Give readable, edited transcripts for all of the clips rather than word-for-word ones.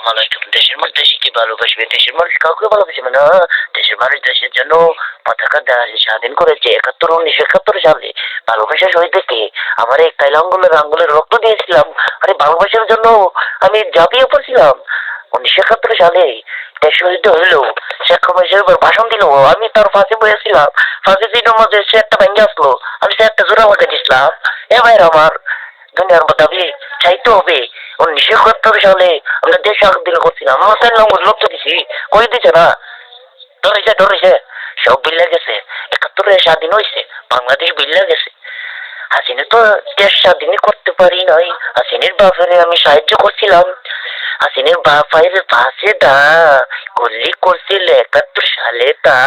আসসালামু আলাইকুম। দেশের মানুষ দেশকে ভালোবাসবে, দেশের মানুষ কাউকে ভালোবাসবে না। দেশের মানুষ দেশের জন্য পতাকা স্বাধীন করেছে 1971 সালে। ভালোবাসা শহীদকে আমার এই কাইল আঙ্গুলের রক্ত দিয়েছিলাম। আরে ভালোবাসার জন্য আমি ঝাঁপিয়ে পড়ছিলাম। 1971 সালে দেশ শহীদ হইল, শেখ মুজিব ভাষণ দিল, আমি তার ফাঁসি বয়েছিলাম। ফাঁসি দিন মধ্যে সে একটা ভেঙে আসলো, আমি সে একটা জোড়া আমাকে দিছিলাম। এ ভাইয়ের আমার, দুনিয়ার দাবি চাইতে হবে। 1971 সালে আমরা দেশ স্বাধীন করছিলাম, আমার তাই লক্ষ্য দিছি, কই দিছে না, ধরেছে সব বিল্লা গেছে। 71 স্বাধীন হয়েছে, বাংলাদেশ বিল্লা গেছে। হাসিনা তো দেশ স্বাধীন করতে পারি নাই। হাসিনের বাপের আমি সাহায্য করছিলাম। হাসিনের বাপের পাশে দা গুলি করছিল 71 সালে, তা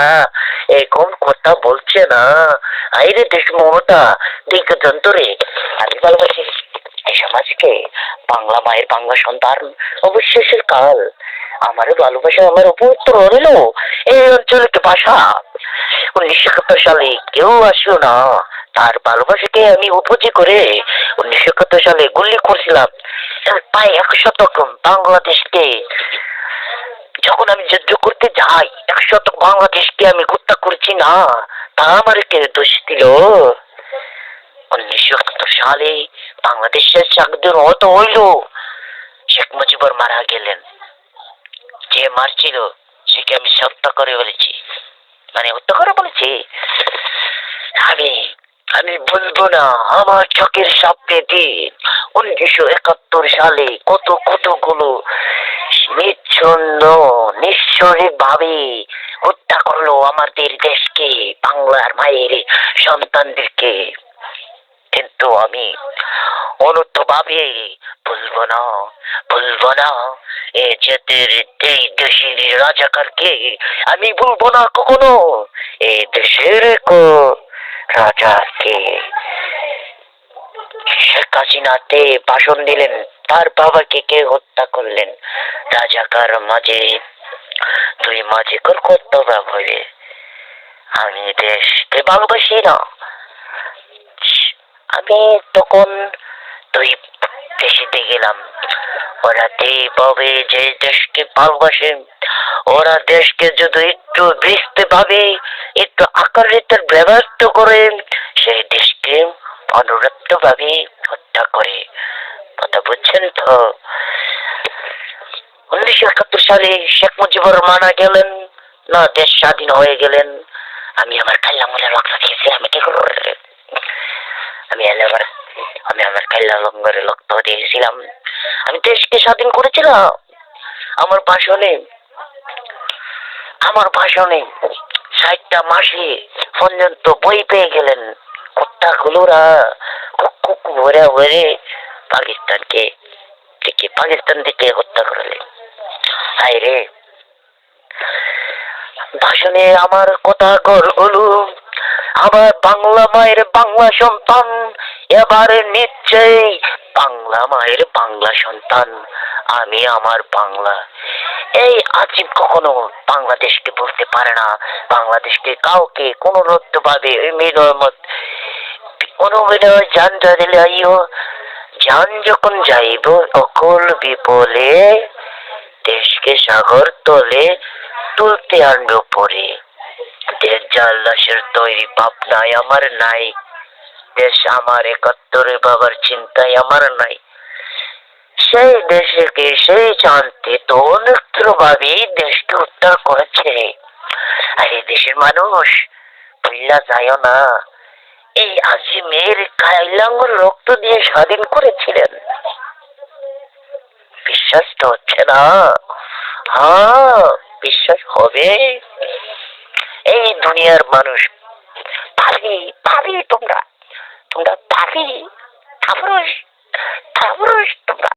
এখন কথা বলছে না। আইরে দেশ মমতা দিকে যন্ত্রে আমি ভালোবাসি এই সমাজকে। বাংলা মায়ের বাংলা সন্তান অবশেষের কাল। আমার ভালোবাসা আমার অপবিত্র হইল এই অঞ্চলের ভাষা। 1971 সালে কেউ আসলো না, তার ভালোবাসাকে আমি উপজি করে 1971 সালে গুলি করছিলাম প্রায় 100 বাংলাদেশকে। যখন আমি যুদ্ধ করতে যাই 100 বাংলাদেশকে আমি হত্যা করছি না, তা আমার কে দোষ দিল? 1971 সালে বাংলাদেশের স্বাধীন হতে হইল, শেখ মুজিবুর মারা গেলেন। যে মারছিল সেকে আমি হত্যা করে বলেছি, মানে হত্যা করে বলেছি। আমি আমি বলবো না আমার চোখের সামনে দিন 1971 সালে কতগুলো নিচ্ছন্ন নিঃস্বরিক ভাবে হত্যা করলো আমাদের দেশকে, বাংলার মায়ের সন্তানদেরকে। কিন্তু আমি অনর্থ ভাবে বলবো না এ জাতির এই দেশের রাজাকারকে আমি বলবো না কখনো। এই দেশের রাজাকে শেখ হাসিনাতে ভাষণ দিলেন, তার বাবাকে কে হত্যা করলেন? রাজাকার মাঝে তুই মাঝে কর কর্তব্য হবে। আমি দেশকে ভালোবাসি না। আমি তখন তুই দেশে গেলাম, ওরা যেভাবে যে দেশকে ভালোবাসে, ওরা দেশকে যদি একটু বৃষ্টি ভাবে একটু আকারিত ব্যবহার করে সেই দেশকে অনুরক্ত ভাবে হত্যা করে। কথা বুঝছেন তো? 1971 সালে শেখ মুজিবুর মারা গেলেন না, দেশ স্বাধীন হয়ে গেলেন। আমি আমার কাল্লামুলে রক্ত দিয়েছি, আমি কি করবো? আমি আমার কাল্লা লঙ্গরে রক্ত দিয়েছিলাম, আমি দেশকে স্বাধীন করেছিলাম। আমার ভাষণে 60টা মাসে পর্যন্ত বই পেয়ে গেলেন কুত্তাগুলোরা ভরে পাকিস্তান থেকে হত্যা করলেন। হায় রে, ভাষণে আমার কথা গড়গুলো আমার বাংলা মায়ের বাংলা সন্তান এবারে নিশ্চয়ই বাংলা মায়ের বাংলা সন্তান। আমি আমার বাংলা। এই আজিব কখনো বাংলাদেশকে বলতে পারে না, বাংলাদেশকে কাউকে কোন রত্ন ভাবে অনুবিনয় জান দিলে আইও জান যখন যাইব অকল বিপলে দেশকে সাগর তলে তুলতে আনবো পরে। দেশ জাল্লাসের তৈরি ভাবনায় আমার নাই, দেশ আমার 71 বাবার চিন্তায় আমার নাই। সেই দেশকে সেই শান্তি তো অনেকত্র ভাবেই দেশকে উদ্ধার করেছে। আর এই দেশের মানুষ ভুল্লা যায় না, এই আজিমের কাইলাঙ্গুর রক্ত দিয়ে স্বাধীন করেছিলেন। বিশ্বাস তো হচ্ছে না? হ্যাঁ, বিশ্বাস হবে। এই দুনিয়ার মানুষ ভাবি তোমরা ভাবি থাবরস তোমরা।